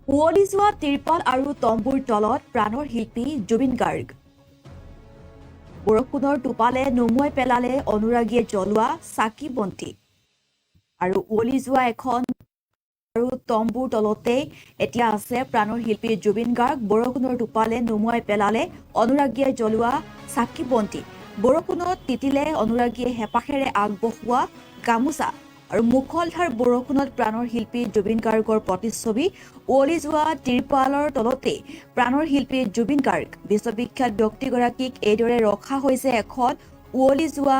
উৱলি যোৱা তিৰপাল আৰু তম্বুৰ তলত প্ৰাণৰ শিল্পী জুবিন গাৰ্গ। বৰষুণৰ টোপালে নুমুৱাই পেলালে অনুৰাগীয়ে জ্বলোৱা চাকি বন্তি। আৰু উৱলি যোৱা এখন আৰু তম্বুৰ তলতেই এতিয়া আছে প্ৰাণৰ শিল্পী জুবিন গাৰ্গ। বৰষুণৰ টোপালে নুমুৱাই পেলালে অনুৰাগীয়ে জ্বলোৱা চাকি বন্তি। বৰষুণত তিতিলে অনুৰাগীয়ে হেঁপাহেৰে আগবঢ়োৱা গামোচা। আৰু মুখলধাৰ বৰষুণত প্ৰাণৰ শিল্পী জুবিন গাৰ্গৰ প্ৰতিচ্ছবি। উৱলি যোৱা তিৰপালৰ তলতেই প্ৰাণৰ শিল্পী জুবিন গাৰ্গ। বিশ্ববিখ্যাত ব্যক্তিগৰাকীক এইদৰে ৰখা হৈছে এখন উৱলি যোৱা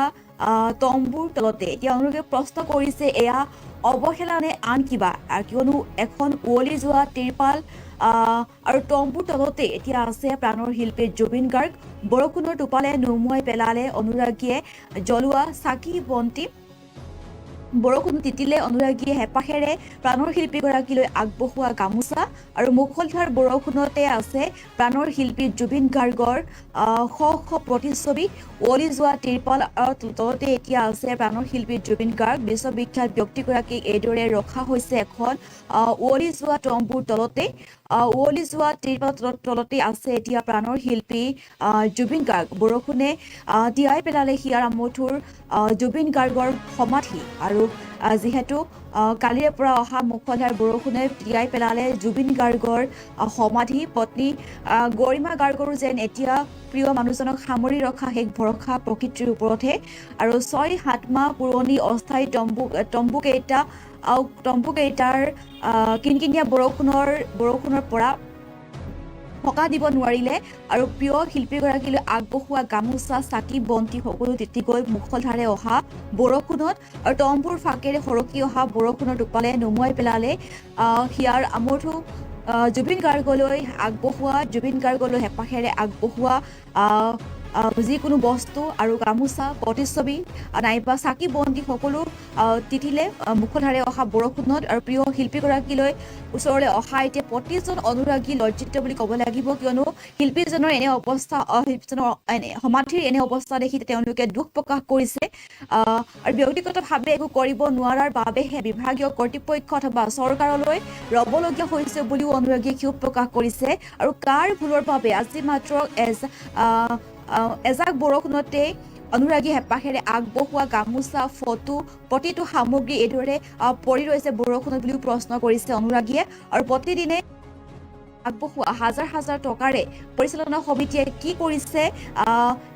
তম্বুৰ তলতে। এতিয়া অনুৰাগীয়ে প্ৰশ্ন কৰিছে, এয়া অৱহেলা নে আন কিবা? কিয়নো এখন উৱলি যোৱা তিৰপাল আৰু তম্বুৰ তলতে এতিয়া আছে প্ৰাণৰ শিল্পী জুবিন গাৰ্গ। বৰষুণৰ টোপালে নুমুৱাই পেলালে অনুৰাগীয়ে জ্বলোৱা চাকি বন্তি। বৰষুণ তিতিলে অনুৰাগীয়ে হেঁপাহেৰে প্ৰাণৰ শিল্পীগৰাকীলৈ আগবঢ়োৱা গামোচা। আৰু মুখলধাৰ বৰষুণতে আছে প্ৰাণৰ শিল্পী জুবিন গাৰ্গৰ শ শ প্ৰতিচ্ছবি। উৱলি যোৱা তিৰপাল তলতে এতিয়া আছে প্ৰাণৰ শিল্পী জুবিন গাৰ্গ। বিশ্ববিখ্যাত ব্যক্তিগৰাকীক এইদৰে ৰখা হৈছে এখন উৱলি যোৱা তম্বুৰ তলতে। উৱলি যোৱা তিৰপাল তলতে আছে এতিয়া প্ৰাণৰ শিল্পী জুবিন গাৰ্গ। বৰষুণে তিয়াই পেলালে হিয়াৰ আমঠুৰ জুবিন গাৰ্গৰ সমাধি। আৰু যিহেতু কালিৰে পৰা অহা মুখলধাৰ বৰষুণে তিয়াই পেলালে জুবিন গাৰ্গৰ সমাধি। পত্নী গৰিমা গাৰ্গৰো যেন এতিয়া প্ৰিয় মানুহজনক সামৰি ৰখা শেষ ভৰসা প্ৰকৃতিৰ ওপৰতহে। আৰু ৬-৭ মাহ পুৰণি অস্থায়ী তম্বুকেইটাৰ কিনকিনীয়া বৰষুণৰ পৰা সকাহ দিব নোৱাৰিলে। আৰু প্ৰিয় শিল্পীগৰাকীলৈ আগবঢ়োৱা গামোচা, চাকি বন্তি সকলো তিতি গ'ল মুখলধাৰে অহা বৰষুণত। আৰু তম্বুৰ ফাকেৰে সৰকি অহা বৰষুণৰ টোপালে নুমুৱাই পেলালে হিয়াৰ আমঠু জুবিন গাৰ্গলৈ হেঁপাহেৰে আগবঢ়োৱা যিকোনো বস্তু আৰু গামোচা, প্ৰতিচ্ছবি নাইবা চাকি বন্তি সকলো তিতিলে মুখলধাৰে অহা বৰষুণত। আৰু প্ৰিয় শিল্পীগৰাকীলৈ ওচৰলৈ অহা এতিয়া প্ৰতিজন অনুৰাগী লজ্জিত বুলি ক'ব লাগিব। কিয়নো শিল্পীজনৰ সমাধিৰ এনে অৱস্থা দেখি তেওঁলোকে দুখ প্ৰকাশ কৰিছে। আৰু ব্যক্তিগতভাৱে একো কৰিব নোৱাৰাৰ বাবেহে বিভাগীয় কৰ্তৃপক্ষ অথবা চৰকাৰলৈ ৰ'বলগীয়া হৈছে বুলিও অনুৰাগীয়ে ক্ষোভ প্ৰকাশ কৰিছে। আৰু কাৰ ভুলৰ বাবে আজি মাত্ৰ এজাক বৰষুণতেই অনুৰাগী হেঁপাহেৰে আগবঢ়োৱা গামোচা, ফটো প্ৰতিটো সামগ্ৰী এইদৰে পৰি ৰৈছে বৰষুণত বুলিও প্ৰশ্ন কৰিছে অনুৰাগীয়ে। আৰু প্ৰতিদিনে আগবঢ়োৱা হাজাৰ হাজাৰ টকাৰে পৰিচালনা সমিতিয়ে কি কৰিছে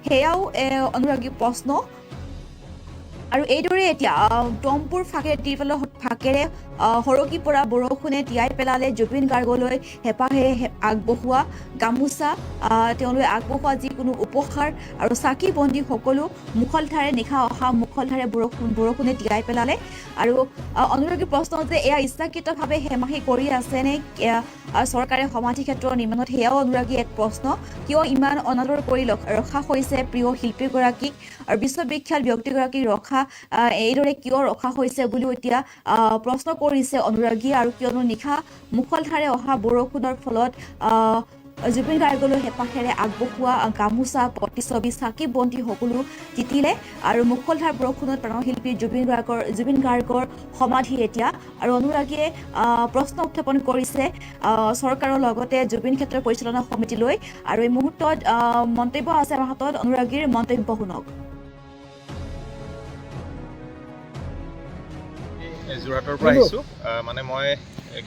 সেয়াও অনুৰাগীৰ প্ৰশ্ন। আৰু এইদৰে এতিয়া তম্বুৰ ফাকেৰে তিৰপালৰ ফাকেৰে সৰকি পৰা বৰষুণে তিয়াই পেলালে জুবিন গাৰ্গলৈ হেঁপাহেৰে আগবঢ়োৱা গামোচা, তেওঁলৈ আগবঢ়োৱা যিকোনো উপহাৰ আৰু চাকি বন্তি সকলো মুখলধাৰে নিশা অহা মুখলধাৰে বৰষুণে তিয়াই পেলালে। আৰু অনুৰাগীৰ প্ৰশ্ন যে এয়া ইচ্ছাকৃতভাৱে হেমাহি কৰি আছেনে চৰকাৰে সমাধি ক্ষেত্ৰ নিৰ্মাণত, সেয়াও অনুৰাগী এক প্ৰশ্ন। কিয় ইমান অনাদৰ কৰি ৰখা হৈছে প্ৰিয় শিল্পীগৰাকীক আৰু বিশ্ববিখ্যাত ব্যক্তিগৰাকীক এইদৰে কিয় ৰখা হৈছে বুলিও এতিয়া প্ৰশ্ন কৰিছে অনুৰাগী। আৰু কিয়নো নিশা মুখলধাৰে অহা বৰষুণৰ ফলত জুবিন গাৰ্গলৈ হেঁপাহেৰে আগবঢ়োৱা গামোচা, প্ৰতিচ্ছবি, চাকি বন্তি সকলো তিতিলে। আৰু মুখলধাৰ বৰষুণত প্ৰাণশিল্পী জুবিন গাৰ্গৰ সমাধি এতিয়া। আৰু অনুৰাগীয়ে প্ৰশ্ন উত্থাপন কৰিছে চৰকাৰৰ লগতে জুবিন ক্ষেত্ৰৰ পৰিচালনা সমিতিলৈ। আৰু এই মুহূৰ্তত মন্তব্য আছে আমাৰ হাতত, অনুৰাগীৰ মন্তব্য শুনক। যোৰহাটৰ পৰা আহিছোঁ। মানে মই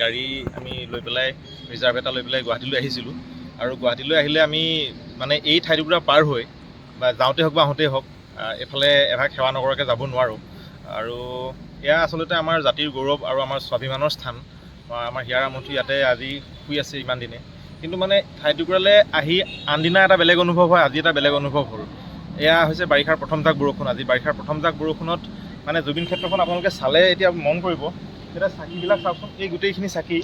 গাড়ী আমি লৈ পেলাই ৰিজাৰ্ভ এটা লৈ পেলাই গুৱাহাটীলৈ আহিছিলোঁ। আৰু গুৱাহাটীলৈ আহিলে আমি মানে এই ঠাইটুকুৰা পাৰ হৈ বা যাওঁতে হওক বা আহোঁতেই হওক এফালে এভাগ সেৱা নকৰাকৈ যাব নোৱাৰোঁ। আৰু এয়া আচলতে আমাৰ জাতিৰ গৌৰৱ আৰু আমাৰ স্বাভিমানৰ স্থান। আমাৰ হিয়াৰ আমঠু ইয়াতে আজি শুই আছে ইমান দিনে। কিন্তু মানে ঠাইটুকুৰালৈ আহি আনদিনা এটা বেলেগ অনুভৱ হয়, আজি এটা বেলেগ অনুভৱ হ'ল। এয়া হৈছে বাৰিষাৰ প্ৰথম জাক বৰষুণ। আজি বাৰিষাৰ প্ৰথম জাক বৰষুণত মানে জুবিন ক্ষেত্ৰখন আপোনালোকে চালে এতিয়া মন কৰিব, এতিয়া চাকিবিলাক চাওকচোন, এই গোটেইখিনি চাকি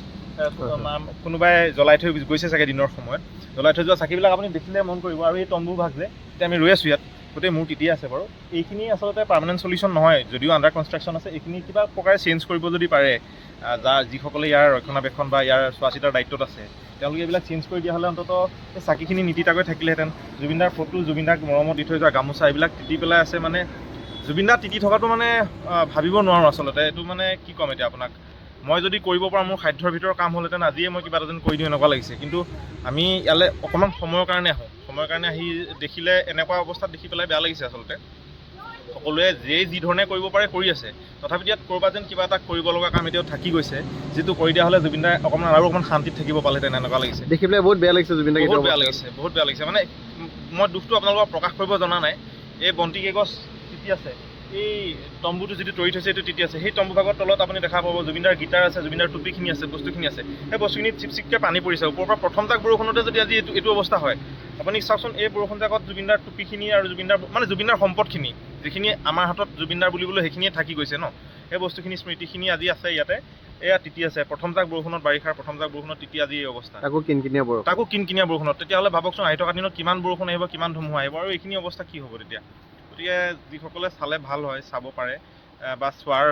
কোনোবাই জ্বলাই থৈ গৈছে চাগে দিনৰ সময়ত। জ্বলাই থৈ যোৱা চাকিবিলাক আপুনি দেখিলে মন কৰিব। আৰু এই তম্বু ভাগ যে এতিয়া আমি ৰৈ আছোঁ ইয়াত, গোটেই মূৰ তিতি আছে বাৰু। এইখিনি আচলতে পাৰ্মানেণ্ট চলিউশ্যন নহয়, যদিও আণ্ডাৰ কনষ্ট্ৰাকশ্যন আছে। এইখিনি কিবা প্ৰকাৰে চেঞ্জ কৰিব যদি পাৰে, যিসকলে ইয়াৰ ৰক্ষণাবেক্ষণ বা ইয়াৰ চোৱা চিতাৰ দায়িত্বত আছে, তেওঁলোকে এইবিলাক চেঞ্জ কৰি দিয়া হ'লে অন্ততঃ এই চাকিখিনি নিতিতাকৈ থাকিলেহেঁতেন। জুবিনদাৰ ফটো, জুবিনদাক মৰমত দি থৈ যোৱা গামোচা এইবিলাক তিতি পেলাই আছে। মানে জুবিনদা তিতি থকাটো মানে ভাবিব নোৱাৰোঁ আচলতে। এইটো মানে কি ক'ম এতিয়া আপোনাক, মই যদি কৰিব পৰা মোৰ সাধ্যৰ ভিতৰত কাম হ'লহেঁতেন আজিয়ে মই কিবা এটা যেন কৰি দিওঁ এনেকুৱা লাগিছে। কিন্তু আমি ইয়ালৈ অকণমান সময়ৰ কাৰণে আহোঁ, সময়ৰ কাৰণে আহি দেখিলে এনেকুৱা অৱস্থাত দেখি পেলাই বেয়া লাগিছে আচলতে। সকলোৱে যি ধৰণে কৰিব পাৰে কৰি আছে, তথাপিতো ইয়াত ক'ৰবাত যেন কিবা এটা কৰিব লগা কাম এতিয়াও থাকি গৈছে, যিটো কৰি দিয়া হ'লে জুবিন দাই অকণমান শান্তিত থাকিব পালেহেঁতেন এনেকুৱা লাগিছে। দেখি পেলাই বহুত বেয়া লাগিছে জুবিন দাক। বহুত বেয়া লাগিছে মানে মই দুখটো আপোনালোকক প্ৰকাশ কৰিব জনা নাই। এই বন্তি কেইগছ তিতি আছে, এই তম্বুটো যিটো তৰি থৈছে এইটো তিতি আছে, সেই তম্বু ভাগৰ তলত আপুনি দেখা পাব জুবিনদাৰ গীটাৰ আছে, জুবিনদাৰ টুপিখিনি আছে, বস্তুখিনি আছে। সেই বস্তুখিনিত চিপচিপকৈ পানী পৰিছে ওপৰৰ পৰা। প্ৰথম জাক বৰষুণতে যদি আজি এইটো অৱস্থা হয়, আপুনি চাওকচোন এই বৰষুণ জাকত জুবিনদাৰ টুপিখিনি আৰু জুবিনদাৰ সম্পদখিনি যিখিনি আমাৰ হাতত জুবিনদাৰ বুলিবলৈ সেইখিনিয়ে থাকি গৈছে ন। সেই বস্তুখিনি স্মৃতিখিনি আজি আছে ইয়াতে, এয়া তিতি আছে। প্ৰথম জাক বৰষুণত, বাৰিষাৰ প্ৰথম জাক বৰষুণত তিতি আজি এই অৱস্থা, তাকো কিনকিনীয়া বৰষুণত। তেতিয়াহ'লে ভাবকচোন আহি থকা দিনত কিমান বৰষুণ আহিব, কিমান ধুমুহা আহিব, আৰু এইখিনি অৱস্থা কি হ'ব তেতিয়া। গতিকে যিসকলে চালে ভাল হয়, চাব পাৰে বা চোৱাৰ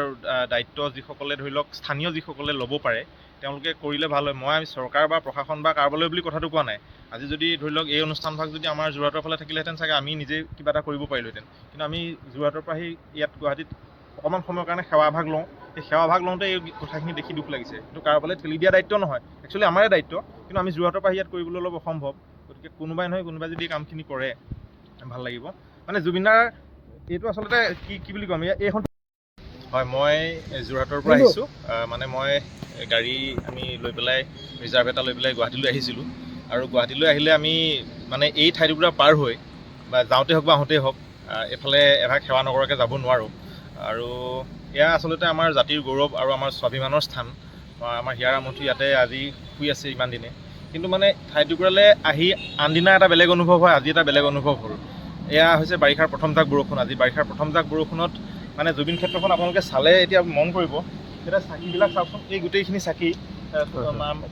দায়িত্ব যিসকলে ধৰি লওক স্থানীয় যিসকলে ল'ব পাৰে তেওঁলোকে কৰিলে ভাল হয়। মই চৰকাৰ বা প্ৰশাসন বা কাৰোবালৈ বুলি কথাটো কোৱা নাই। আজি যদি ধৰি লওক এই অনুষ্ঠানভাগ যদি আমাৰ যোৰহাটৰ ফালে থাকিলেহেঁতেন চাগে আমি নিজে কিবা এটা কৰিব পাৰিলোহেঁতেন। কিন্তু আমি যোৰহাটৰ পৰা আহি ইয়াত গুৱাহাটীত অকণমান সময়ৰ কাৰণে সেৱাভাগ লওঁ। সেই সেৱাভাগ লওঁতে এই কথাখিনি দেখি দুখ লাগিছে। কিন্তু কাৰোবালৈ ঠেলি দিয়া দায়িত্ব নহয়, একচুৱেলি আমাৰে দায়িত্ব। কিন্তু আমি যোৰহাটৰ পৰা ইয়াত কৰিবলৈ অলপ অসম্ভৱ। গতিকে কোনোবাই নহয় কোনোবাই যদি কামখিনি কৰে ভাল লাগিব। মানে জুবিনদাৰ এইটো আচলতে কি বুলি ক'ম, এইখন হয়, মই যোৰহাটৰ পৰা আহিছোঁ। মানে মই গাড়ী আমি লৈ পেলাই ৰিজাৰ্ভ এটা লৈ পেলাই গুৱাহাটীলৈ আহিছিলোঁ। আৰু গুৱাহাটীলৈ আহিলে আমি মানে এই ঠাইটুকুৰা পাৰ হৈ বা যাওঁতে হওক বা আহোঁতেই হওক এইফালে এভাগ সেৱা নকৰাকৈ যাব নোৱাৰোঁ। আৰু এয়া আচলতে আমাৰ জাতিৰ গৌৰৱ আৰু আমাৰ স্বাভিমানৰ স্থান। আমাৰ হিয়াৰ আমঠু ইয়াতে আজি শুই আছে ইমান দিনে। কিন্তু মানে ঠাইটুকুৰালৈ আহি আনদিনা এটা বেলেগ অনুভৱ হয়, আজি এটা বেলেগ অনুভৱ হ'ল। এয়া হৈছে বাৰিষাৰ প্ৰথম জাক বৰষুণ। আজি বাৰিষাৰ প্ৰথম জাক বৰষুণত মানে জুবিন ক্ষেত্ৰখন আপোনালোকে চালে এতিয়া মন কৰিব, এতিয়া চাকিবিলাক চাওকচোন, এই গোটেইখিনি চাকি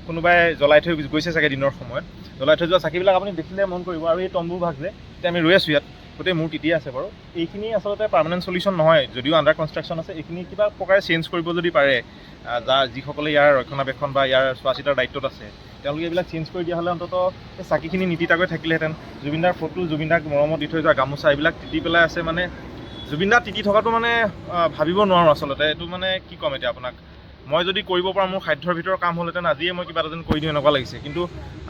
কোনোবাই জ্বলাই থৈ গৈছে চাগে দিনৰ সময়ত। জ্বলাই থৈ যোৱা চাকিবিলাক আপুনি দেখিলে মন কৰিব। আৰু এই তম্বু ভাগ যে এতিয়া আমি ৰৈ আছোঁ ইয়াত, গোটেই মূৰ তিতি আছে বাৰু। এইখিনি আচলতে পাৰ্মানেণ্ট চলিউশ্যন নহয়, যদিও আণ্ডাৰ কনষ্ট্ৰাকশ্যন আছে। এইখিনি কিবা প্ৰকাৰে চেঞ্জ কৰিব যদি পাৰে, যিসকলে ইয়াৰ ৰক্ষণাবেক্ষণ বা ইয়াৰ চোৱা চিতাৰ দায়িত্বত আছে, তেওঁলোকে এইবিলাক চেঞ্জ কৰি দিয়া হ'লে অন্ততঃ এই চাকিখিনি নিতিতাকৈ থাকিলেহেঁতেন। জুবিনদাৰ ফটো, জুবিনদাক মৰমত দি থৈ যোৱা গামোচা এইবিলাক তিতি পেলাই আছে। মানে জুবিনদা তিতি থকাটো মানে ভাবিব নোৱাৰোঁ আচলতে। এইটো মানে কি ক'ম এতিয়া আপোনাক। মই যদি কৰিব পৰা মোৰ সাধ্যৰ ভিতৰত কাম হ'লহেঁতেন আজিয়ে মই কিবা এটা যেন কৰি দিওঁ এনেকুৱা লাগিছে। কিন্তু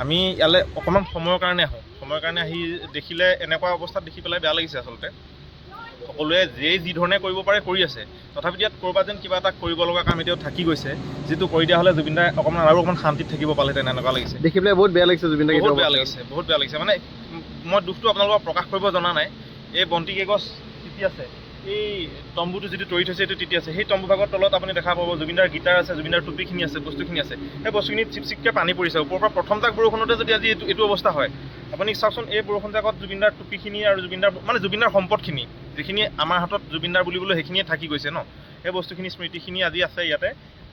আমি ইয়ালৈ অকণমান সময়ৰ কাৰণে আহোঁ, সময়ৰ কাৰণে আহি দেখিলে এনেকুৱা অৱস্থাত দেখি পেলাই বেয়া লাগিছে আচলতে। সকলোৱে যি ধৰণে কৰিব পাৰে কৰি আছে, তথাপিতো ইয়াত ক'ৰবাত যেন কিবা এটা কৰিব লগা কাম এতিয়াও থাকি গৈছে, যিটো কৰি দিয়া হ'লে জুবিন দাই অকণমান শান্তিত থাকিব পালেহেঁতেন এনেকুৱা লাগিছে। দেখি পেলাই বহুত বেয়া লাগিছে জুবিন দাক। বহুত বেয়া লাগিছে মানে মই দুখটো আপোনালোকক প্ৰকাশ কৰিব জনা নাই। এই বন্তি কেইগছ তিতি আছে, এই তম্বুটো যিটো তৰি থৈছে এইটো তিতি আছে। সেই তম্বু ভাগৰ তলত আপুনি দেখা পাব জুবিনদাৰ গীটাৰ আছে, জুবিনদাৰ টুপিখিনি আছে, বস্তুখিনি আছে। সেই বস্তুখিনিত চিপচিপকৈ পানী পৰিছে ওপৰৰ পৰা। প্ৰথম জাক বৰষুণতে যদি আজি এইটো অৱস্থা হয়, আপুনি চাওকচোন এই বৰষুণ জাকত জুবিনদাৰ টুপিখিনি আৰু জুবিনদাৰ সম্পদখিনি যিখিনি আমাৰ হাতত জুবিনদাৰ বুলিবলৈ সেইখিনিয়ে থাকি গৈছে ন। সেই বস্তুখিনি স্মৃতিখিনি আজি আছে ইয়াতে,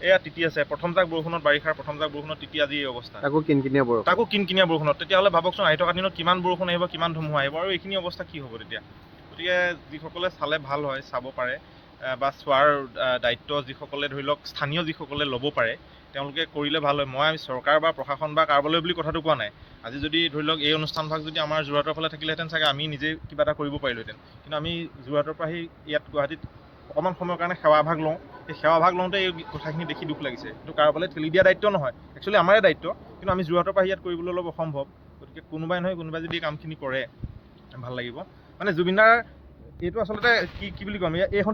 এয়া তিতি আছে। প্ৰথম জাক বৰষুণত, বাৰিষাৰ প্ৰথম জাক বৰষুণত তিতি আজি এই অৱস্থা, তাকো কিনকিনীয়া বৰষুণত। তেতিয়াহ'লে ভাবকচোন আহি থকা দিনত কিমান বৰষুণ আহিব, কিমান ধুমুহা আহিব, আৰু এইখিনি অৱস্থা কি হ'ব তেতিয়া। গতিকে যিসকলে চালে ভাল হয়, চাব পাৰে বা চোৱাৰ দায়িত্ব যিসকলে ধৰি লওক স্থানীয় যিসকলে ল'ব পাৰে তেওঁলোকে কৰিলে ভাল হয়। মই চৰকাৰ বা প্ৰশাসন বা কাৰোবালৈ বুলি কথাটো কোৱা নাই। আজি যদি ধৰি লওক এই অনুষ্ঠানভাগ যদি আমাৰ যোৰহাটৰ ফালে থাকিলেহেঁতেন চাগে আমি নিজে কিবা এটা কৰিব পাৰিলোহেঁতেন। কিন্তু আমি যোৰহাটৰ পৰা আহি ইয়াত গুৱাহাটীত অকণমান সময়ৰ কাৰণে সেৱাভাগ লওঁ। সেই সেৱাভাগ লওঁতে এই কথাখিনি দেখি দুখ লাগিছে। কিন্তু কাৰোবালৈ ঠেলি দিয়া দায়িত্ব নহয়, একচুৱেলি আমাৰে দায়িত্ব। কিন্তু আমি যোৰহাটৰ পৰা ইয়াত কৰিবলৈ অলপ অসম্ভৱ। গতিকে কোনোবাই নহয় কোনোবাই যদি কামখিনি কৰে ভাল লাগিব। মানে জুবিনদাৰ এইটো আচলতে কি বুলি ক'ম, এইখন